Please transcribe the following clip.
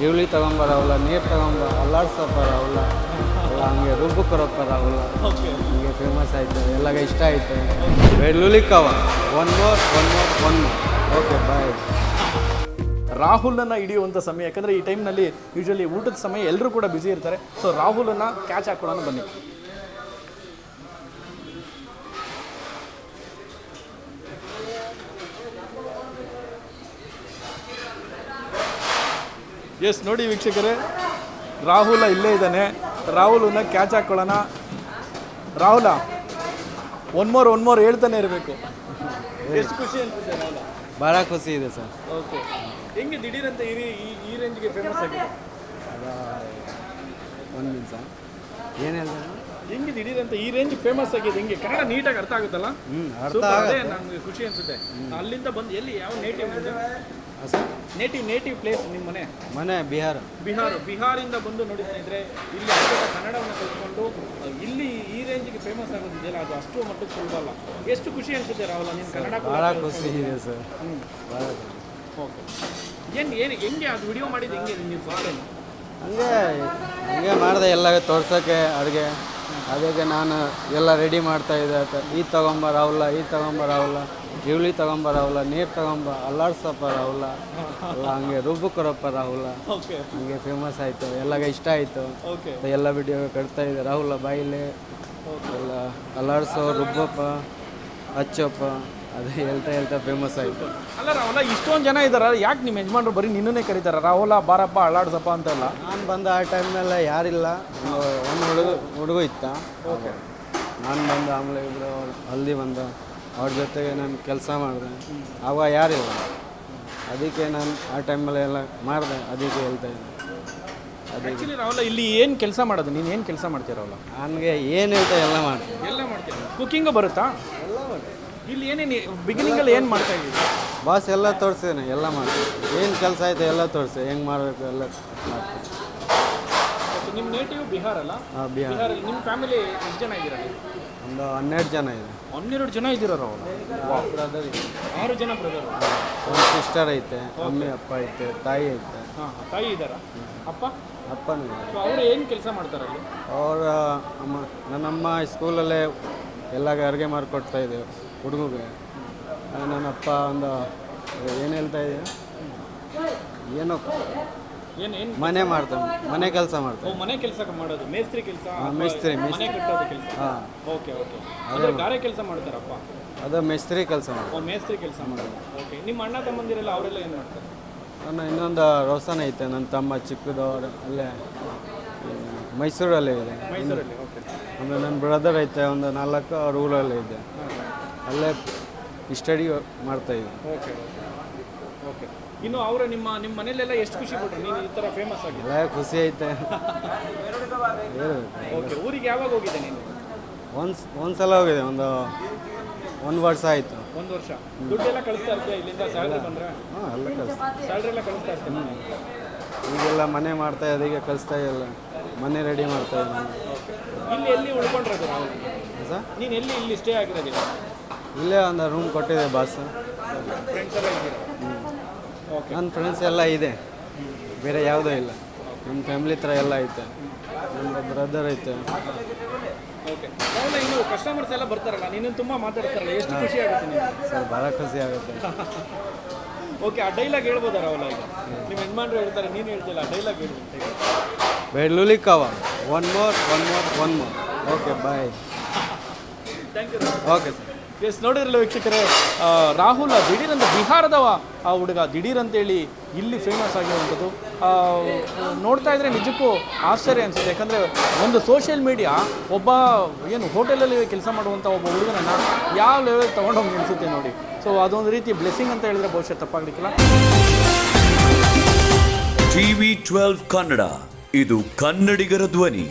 ಈರುಳ್ಳಿ ತಗೊಂಬರವಲ್ಲ, ನೀರು ತಗೊಂಬ ಅಲ್ಲಾಡ್ಸೋಪ್ಪರವಲ್ಲ, ಅಲ್ಲ ಹಂಗೆ ರುಬ್ಬಕ್ಕರಪ್ಪರವಲ್ಲ, ಹಂಗೆ ಫೇಮಸ್ ಆಯಿತು, ಎಲ್ಲಗ ಇಷ್ಟ ಆಯಿತು. ಬೆಳ್ಳುಳ್ಳಿ ಕವ ಒನ್ ಮೋರ್. Okay bye. ರಾಹುಲನ್ನು ಹಿಡಿಯುವಂಥ ಸಮಯ, ಯಾಕಂದರೆ ಈ ಟೈಮ್ನಲ್ಲಿ ಯೂಶ್ವಲಿ ಊಟದ ಸಮಯ ಎಲ್ಲರೂ ಕೂಡ ಬ್ಯುಸಿ ಇರ್ತಾರೆ. ಸೊ ರಾಹುಲನ್ನು ಕ್ಯಾಚ್ ಹಾಕೊಳ್ಳೋಣ ಬನ್ನಿ. ಎಸ್ ನೋಡಿ ವೀಕ್ಷಕರೇ, ರಾಹುಲ ಇಲ್ಲೇ ಇದ್ದಾನೆ. ರಾಹುಲನ್ನ ಕ್ಯಾಚ್ ಹಾಕೊಳ್ಳೋಣ. ರಾಹುಲ ಒನ್ ಮೋರ್ ಹೇಳ್ತಾನೆ ಇರಬೇಕು. ಎಷ್ಟು ಖುಷಿ ಅನ್ಸುತ್ತೆ ರಾಹುಲ? ಭಾಳ ಖುಷಿ ಇದೆ ಸರ್. ಓಕೆ, ಹೆಂಗೆ ದಿಢೀರಂತ ಈ ರೇಂಜ್ಗೆ ಫೇಮಸ್ ಆಗಿದೆ? ಒಂದು ನಿಮಿಷ, ಏನು ಹೇಳ್ತಾರೆ? ಹೆಂಗೆ ದಿಢೀರಂತ ಈ ರೇಂಜ್ ಫೇಮಸ್ ಆಗಿದೆ? ಹೆಂಗೆ ಕನ್ನಡ ನೀಟಾಗಿ ಅರ್ಥ ಆಗುತ್ತಲ್ಲ? ಅರ್ಥ ಅದೇ ನನಗೆ ಖುಷಿ ಅನ್ಸುತ್ತೆ. ಅಲ್ಲಿಂದ ಬಂದು ಎಲ್ಲಿ ಯಾವ ನೇಟಿವ್ ಸರ್? ನೇಟಿವ್ ಪ್ಲೇಸ್ ನಿಮ್ಮ ಮನೆ ಬಿಹಾರಿಂದ ಬಂದು ನೋಡಿ ಸ್ನೇಹಿತರೆ, ಇಲ್ಲಿ ಕನ್ನಡವನ್ನು ಕಲ್ತ್ಕೊಂಡು ಇಲ್ಲಿ ಈ ರೇಂಜಿಗೆ ಫೇಮಸ್ ಆಗೋದಿದೆಯಲ್ಲ, ಅದು ಅಷ್ಟು ಮಟ್ಟಕ್ಕೆ ಸುಲಭ. ಎಷ್ಟು ಖುಷಿ ಅನ್ಸುತ್ತೆ ರಾಹುಲ ನೀನು ಕನ್ನಡ? ಭಾಳ ಖುಷಿ ಇದೆ ಸರ್. ಭಾಳ ಓಕೆ, ಏನು ಹೆಂಗೆ ಅದು ವಿಡಿಯೋ ಮಾಡಿದ್ದು ಹೆಂಗೆ ನೀವು ಫಸ್ಟ್ ಟೈಮ್? ಹಂಗೆ ಮಾಡಿದೆ, ಎಲ್ಲ ತೋರ್ಸೋಕ್ಕೆ ಅಡುಗೆ. ಅದಕ್ಕೆ ನಾನು ಎಲ್ಲ ರೆಡಿ ಮಾಡ್ತಾಯಿದ್ದೆ. ಈ ತಗೊಂಬರವಲ್ಲ, ಈರುಳ್ಳಿ ತಗೊಂಬರವಲ್ಲ, ನೀರು ತಗೊಂಬ ಅಲ್ಲಾಡ್ಸಪ್ಪರವಲ್ಲ, ಅಲ್ಲ ಹಂಗೆ ರುಬ್ಬಕ್ಕರಪ್ಪರವಲ್ಲ, ಹಂಗೆ ಫೇಮಸ್ ಆಯಿತು, ಎಲ್ಲಗ ಇಷ್ಟ ಆಯಿತು. ಎಲ್ಲ ವಿಡಿಯೋ ಕಟ್ತಾಯಿದ್ದೆ. ರಾಹುಲ ಬಾಯಿಲೆ ಎಲ್ಲ ಅಲ್ಲಾಡ್ಸೋ, ರುಬ್ಬಪ್ಪ, ಹಚ್ಚಪ್ಪ, ಅದೇ ಹೇಳ್ತಾ ಫೇಮಸ್ ಆಯಿತು. ಅಲ್ಲ ರಾಹುಲ, ಇಷ್ಟೊಂದು ಜನ ಇದ್ದಾರೆ, ಯಾಕೆ ನಿಮ್ಮ ಯಜಮಾನ್ರು ಬರೀ ನಿನ್ನನ್ನೇ ಕರೀತಾರೆ? ರಾಹುಲ ಬಾರಪ್ಪ ಅಲ್ಲಾಡ್ಸಪ್ಪ ಅಂತೆಲ್ಲ. ನಾನು ಬಂದ ಆ ಟೈಮ್ನೆಲ್ಲ ಯಾರಿಲ್ಲ, ಒಂದು ಹುಡುಗ ಇತ್ತ. ಓಕೆ, ನಾನು ಬಂದು ಆಮೇಲೆ ಇಬ್ಬರು ಹಲ್ದಿ ಬಂದ, ಅವ್ರ ಜೊತೆಗೆ ನಾನು ಕೆಲಸ ಮಾಡಿದೆ. ಆವಾಗ ಯಾರಿಲ್ಲ, ಅದಕ್ಕೆ ನಾನು ಆ ಟೈಮಲ್ಲಿ ಎಲ್ಲ ಮಾಡಿದೆ. ಅದಕ್ಕೆ ಹೇಳ್ತಾ ಇದ್ದೆ. ಆ್ಯಕ್ಚುಲಿ ರಾಹುಲ, ಇಲ್ಲಿ ಏನು ಕೆಲಸ ಮಾಡೋದು? ನೀನು ಏನು ಕೆಲಸ ಮಾಡ್ತೀಯ ರಾಹುಲ? ನನಗೆ ಏನು ಹೇಳ್ತಾ ಎಲ್ಲ ಮಾಡ್ತೀನಿ. ಎಲ್ಲ ಮಾಡ್ತೀನಿ. ಕುಕ್ಕಿಂಗು ಬರುತ್ತಾ? ಎಲ್ಲ ಮಾಡ್ತೀನಿ. ಇಲ್ಲಿ ಏನೇನು ಬಿಗಿನಿಂಗಲ್ಲಿ ಏನು ಮಾಡ್ತಾ ಇದ್ದೀವಿ? ಬಾಸ್ ಎಲ್ಲ ತೋರಿಸಿದ್ದೇನೆ, ಎಲ್ಲ ಮಾಡ್ತೀನಿ. ಏನು ಕೆಲಸ ಆಯಿತು ಎಲ್ಲ ತೋರಿಸಿ, ಹೆಂಗೆ ಮಾಡಬೇಕು ಎಲ್ಲ ಮಾಡ್ತೀನಿ. ನಿಮ್ಮ ನೇಟಿವ್ ಬಿಹಾರ್ ಅಲ್ಲ? ಹಾಂ, ಬಿಹಾರಲ್ಲಿ. ನಿಮ್ಮ ಫ್ಯಾಮಿಲಿ ಎಷ್ಟು ಜನ ಇದ್ದೀರಾ? ಒಂದು 12 ಜನ ಇದೆ. 12 ಜನ ಇದ್ದೀರಾ ರಾಹುಲ? ಬ್ರದರ್ 6 ಜನ ಬ್ರದರ್. ಒಂದು ಸಿಸ್ಟರ್ ಐತೆ, ಮಮ್ಮಿ ಅಪ್ಪ ಐತೆ, ತಾಯಿ ಐತೆ. ಹಾಂ, ತಾಯಿ ಇದ್ದಾರಾ? ಅಪ್ಪನೂ ಇದೆ. ಸೊ ಅವರು ಏನು ಕೆಲಸ ಮಾಡ್ತಾರಲ್ಲಿ? ನನ್ನಮ್ಮ ಸ್ಕೂಲಲ್ಲೇ ಎಲ್ಲ ಅಡುಗೆ ಮಾಡಿಕೊಡ್ತಾಯಿದ್ದೇವೆ ಹುಡುಗಗೆ. ನನ್ನಪ್ಪ ಒಂದು ಏನು ಹೇಳ್ತಾ ಇದೆಯಾ, ಏನೋ ಏನು ಮನೆ ಮಾಡ್ತಾನೆ, ಮನೆ ಕೆಲಸ ಮಾಡ್ತಾನೆ. ಮನೆ ಕೆಲಸ ಮಾಡೋದು, ಮೇಸ್ತ್ರಿ ಕೆಲಸ? ಮೇಸ್ತ್ರಿ ಮನೆ ಕಟ್ಟೋದು ಕೆಲಸ. ಹಾಂ, ಓಕೆ. ಅಂದರೆ ಗಾರೆ ಕೆಲಸ ಮಾಡ್ತಾರಪ್ಪ? ಅದು ಮೇಸ್ತ್ರಿ ಕೆಲಸ ಮಾಡ್ತಾರೆ. ಮೇಸ್ತ್ರಿ ಕೆಲಸ ಮಾಡೋದು. ಓಕೆ, ನಿಮ್ಮ ಅಣ್ಣ ತಮ್ಮಂದಿರೆಲ್ಲ ಅವರೆಲ್ಲ ಏನು ಮಾಡ್ತಾರೆ? ನನ್ನ ಇನ್ನೊಂದು ರೋಷನ್ ಐತೆ, ನನ್ನ ತಮ್ಮ ಚಿಕ್ಕದವ್ರು ಅಲ್ಲೇ ಮೈಸೂರಲ್ಲೇ ಇದೆ. ಮೈಸೂರಲ್ಲಿ. ಓಕೆ. ಆಮೇಲೆ ನನ್ನ ಬ್ರದರ್ ಐತೆ, ಒಂದು 4 ಅವ್ರ ಊರಲ್ಲೇ ಇದೆ, ಅಲ್ಲೇ ಸ್ಟಡಿ ಮಾಡ್ತಾಯಿದ್ದೆ. ಓಕೆ. ಇನ್ನು ಅವರು ನಿಮ್ಮ ಮನೇಲೆಲ್ಲ ಎಷ್ಟು ಖುಷಿ ಪಟ್ಟರು ನೀನು ಈ ಥರ ಫೇಮಸ್ ಆಗಿದೆ? ಎಲ್ಲ ಖುಷಿ ಐತೆ. ಓಕೆ, ಊರಿಗೆ ಯಾವಾಗ ಹೋಗಿದೆ ನೀನು? ಒಂದ್ಸಲ ಹೋಗಿದೆ, ಒಂದು ವರ್ಷ ಆಯಿತು. 1 ವರ್ಷ. ದುಡ್ಡೆಲ್ಲ ಕಳಿಸ್ತಾ ಇರ್ತೀಯ ಇಲ್ಲಿಂದ? ಸ್ಯಾಲ್ರಿ ಬಂದರೆ? ಹಾಂ, ಎಲ್ಲ ಕಳಿಸ್ತೀನಿ. ಸ್ಯಾಲ್ರಿ ಎಲ್ಲ ಕಳಿಸ್ತಾ ಇರ್ತೀನಿ. ಈಗೆಲ್ಲ ಮನೆ ಮಾಡ್ತಾ ಅದಕ್ಕೆ ಕಳಿಸ್ತಾ ಇಲ್ಲ, ಮನೆ ರೆಡಿ ಮಾಡ್ತಾ ಇದ್ದೀನಿ. ಇಲ್ಲಿ ಎಲ್ಲಿ ಉಳ್ಕೊಂಡಿರೋದು ನಾವು? ಸರ್, ನೀನು ಇಲ್ಲಿ ಸ್ಟೇ ಆಗಿರೋದಿಲ್ಲ? ಇಲ್ಲೇ ಒಂದು ರೂಮ್ ಕೊಟ್ಟಿದೆ ಬಾಸ್. ಫ್ರೆಂಡ್ಸ್ ಎಲ್ಲ ಇದ್ದೀರಾ? ಓಕೆ. ನನ್ನ ಫ್ರೆಂಡ್ಸ್ ಎಲ್ಲ ಇದೆ, ಬೇರೆ ಯಾವುದೂ ಇಲ್ಲ. ನಮ್ಮ ಫ್ಯಾಮಿಲಿ ಥರ ಎಲ್ಲ ಐತೆ, ನನ್ನ ಬ್ರದರ್ ಐತೆ. ಓಕೆ. ಹೌದಾ, ಇನ್ನು ಕಸ್ಟಮರ್ಸ್ ಎಲ್ಲ ಬರ್ತಾರಲ್ಲ, ನೀನು ತುಂಬ ಮಾತಾಡ್ತಾರಲ್ಲ, ಎಷ್ಟು ಖುಷಿ ಆಗುತ್ತೆ ನಿಮಗೆ? ಸರ್, ಭಾಳ ಖುಷಿ ಆಗುತ್ತೆ. ಓಕೆ, ಆ ಡೈಲಾಗ್ ಹೇಳ್ಬೋದಾ ರಾಹುಲ? ಈಗ ನಿಮ್ಮ ಯಜಮಾನ್ರು ಹೇಳ್ತಾರೆ, ನೀನು ಹೇಳ್ತಿಲ್ಲ, ಆ ಡೈಲಾಗ್ ಹೇಳ್ಬೋದು. ಬೆಳ್ಳುಳ್ಳಿ ಕವ one more. Okay bye. Thank you. Okay sir. Yes, ನೋಡಿದ್ರಲ್ಲ ವೀಕ್ಷಕರೇ, ರಾಹುಲ ದಿಢೀರಂತ ಬಿಹಾರದ ಆ ಹುಡುಗ ದಿಢೀರಂತೇಳಿ ಇಲ್ಲಿ ಫೇಮಸ್ ಆಗಿರುವಂಥದ್ದು. ನೋಡ್ತಾ ಇದ್ರೆ ನಿಜಕ್ಕೂ ಆಶ್ಚರ್ಯ ಅನಿಸುತ್ತೆ. ಯಾಕಂದರೆ ಒಂದು ಸೋಷಿಯಲ್ ಮೀಡಿಯಾ ಒಬ್ಬ ಏನು ಹೋಟೆಲಲ್ಲಿ ಕೆಲಸ ಮಾಡುವಂಥ ಒಬ್ಬ ಹುಡುಗನನ್ನು ಯಾವ ಲೆವೆಲ್ ತೊಗೊಂಡೋಗಿ ನಿಲ್ಲಿಸುತ್ತೆ ನೋಡಿ. ಸೊ ಅದೊಂದು ರೀತಿ ಬ್ಲೆಸ್ಸಿಂಗ್ ಅಂತ ಹೇಳಿದ್ರೆ ಬಹುಶಃ ತಪ್ಪಾಗಲಿಕ್ಕಿಲ್ಲ. TV12 ಕನ್ನಡ, ಇದು ಕನ್ನಡಿಗರ ಧ್ವನಿ.